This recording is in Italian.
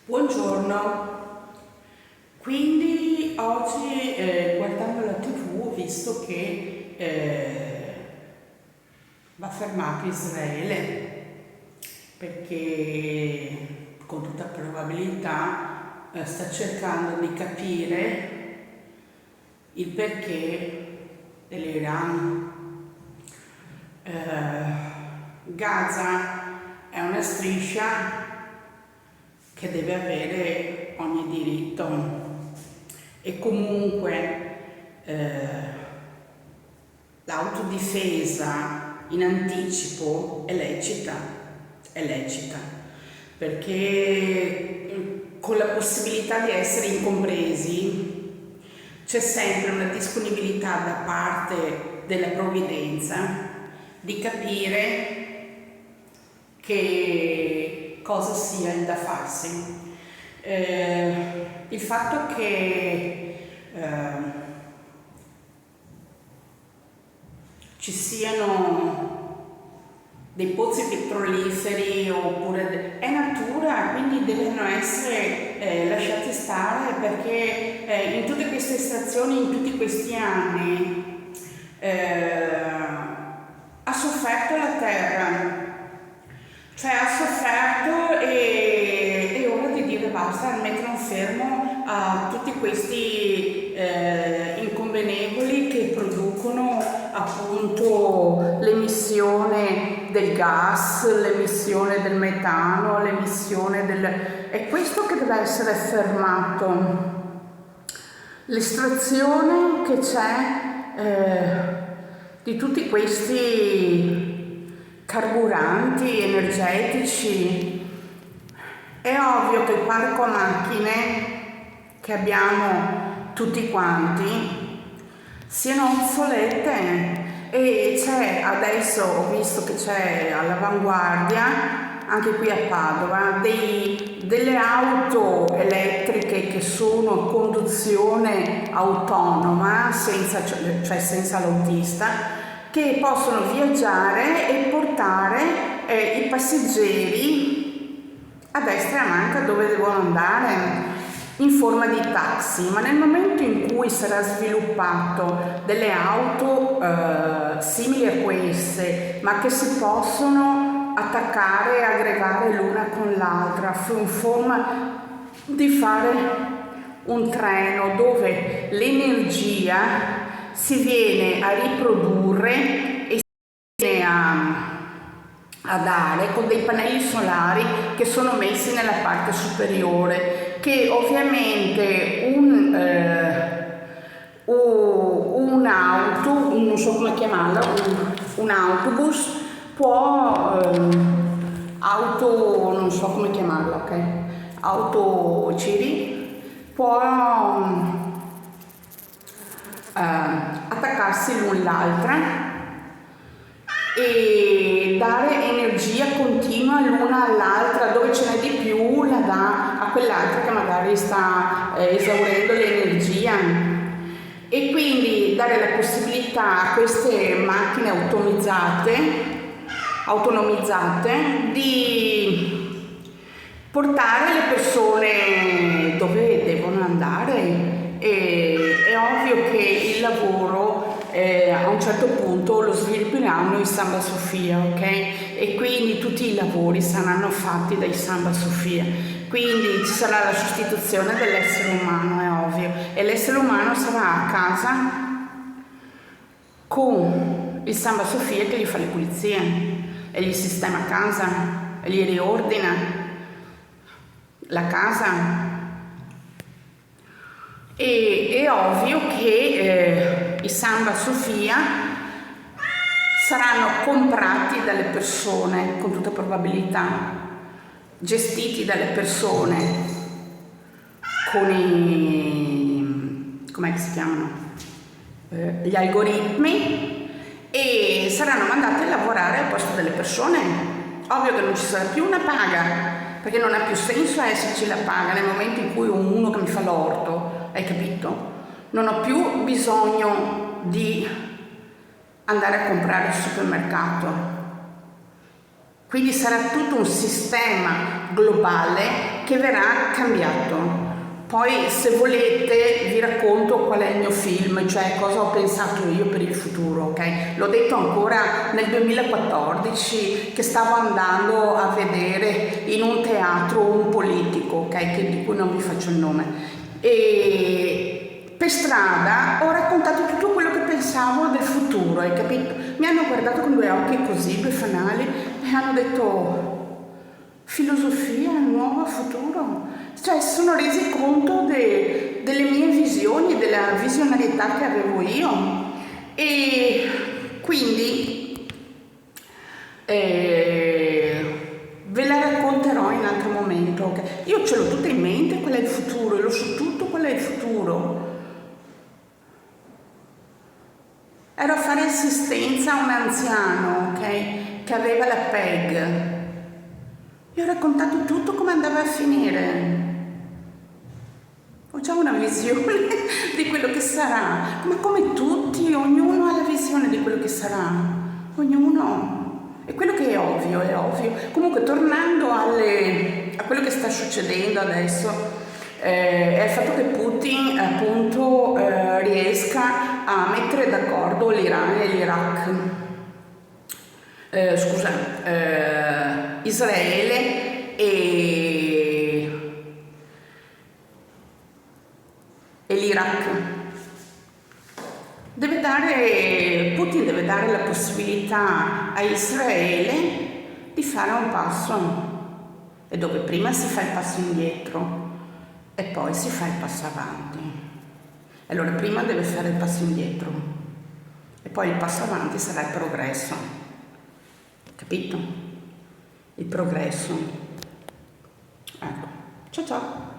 Buongiorno, quindi oggi guardando la TV ho visto che va fermato Israele perché con tutta probabilità sta cercando di capire il perché dell'Iran. Gaza è una striscia che deve avere ogni diritto e comunque l'autodifesa in anticipo è lecita, perché con la possibilità di essere incompresi c'è sempre una disponibilità da parte della provvidenza di capire che cosa sia da farsi. Il fatto che ci siano dei pozzi petroliferi oppure è natura, quindi devono essere lasciati stare, perché in tutte queste stazioni, in tutti questi anni ha sofferto la terra. Cioè ha sofferto e è ora di dire basta, mettere un fermo a tutti questi inconvenevoli che producono appunto l'emissione del gas, l'emissione del metano, l'emissione del... È questo che deve essere fermato. L'estrazione che c'è di tutti questi carburanti energetici. È ovvio che il parco macchine che abbiamo tutti quanti siano obsolete e c'è adesso, ho visto che c'è all'avanguardia anche qui a Padova delle auto elettriche che sono a conduzione autonoma, senza l'autista, che possono viaggiare e portare i passeggeri a destra e a manca dove devono andare in forma di taxi. Ma nel momento in cui sarà sviluppato delle auto simili a queste, ma che si possono attaccare e aggregare l'una con l'altra in forma di fare un treno dove l'energia si viene a riprodurre e si viene a dare con dei pannelli solari che sono messi nella parte superiore, che ovviamente un'auto, non so come chiamarla, un autobus può, non so come chiamarla, ok? Auto Ciri può attaccarsi l'un l'altra e dare energia continua l'una all'altra, dove ce n'è di più la dà a quell'altra che magari sta esaurendo l'energia, e quindi dare la possibilità a queste macchine autonomizzate di portare le persone dove devono andare. È ovvio che il lavoro a un certo punto lo svilupperanno i Samba Sofia, ok? E quindi tutti i lavori saranno fatti dai Samba Sofia, quindi ci sarà la sostituzione dell'essere umano, è ovvio, e l'essere umano sarà a casa con il Samba Sofia che gli fa le pulizie e gli sistema casa e gli riordina la casa. E è ovvio che i Samba Sofia saranno comprati dalle persone, con tutta probabilità, gestiti dalle persone con com'è che si chiamano? Gli algoritmi, e saranno mandati a lavorare al posto delle persone. Ovvio che non ci sarà più una paga, perché non ha più senso esserci la paga nel momento in cui ho uno che mi fa l'orto. Hai capito? Non ho più bisogno di andare a comprare al supermercato. Quindi sarà tutto un sistema globale che verrà cambiato. Poi, se volete, vi racconto qual è il mio film, cioè cosa ho pensato io per il futuro, ok? L'ho detto ancora nel 2014 che stavo andando a vedere in un teatro un politico, ok? Di cui non vi faccio il nome. E per strada ho raccontato tutto quello che pensavo del futuro, hai capito? Mi hanno guardato con due occhi così, due fanali, e hanno detto: filosofia nuova, futuro? Cioè, si sono resi conto delle mie visioni, della visionarietà che avevo io. E quindi ve la racconterò in un altro momento. Okay? Io ce l'ho tutta in mente qual è il futuro, e lo so tutto qual è il futuro. Ero a fare assistenza a un anziano, ok, che aveva la PEG. Gli ho raccontato tutto come andava a finire. Ho già una visione di quello che sarà, ma come tutti, ognuno ha la visione di quello che sarà, ognuno. E quello che è ovvio, è ovvio. Comunque, tornando a quello che sta succedendo adesso, è il fatto che Putin appunto riesca a mettere d'accordo l'Iran e l'Iraq. Israele e l'Iraq. Putin deve dare la possibilità a Israele di fare un passo, e dove prima si fa il passo indietro e poi si fa il passo avanti. Allora prima deve fare il passo indietro e poi il passo avanti sarà il progresso, capito? Il progresso. Ecco, ciao ciao.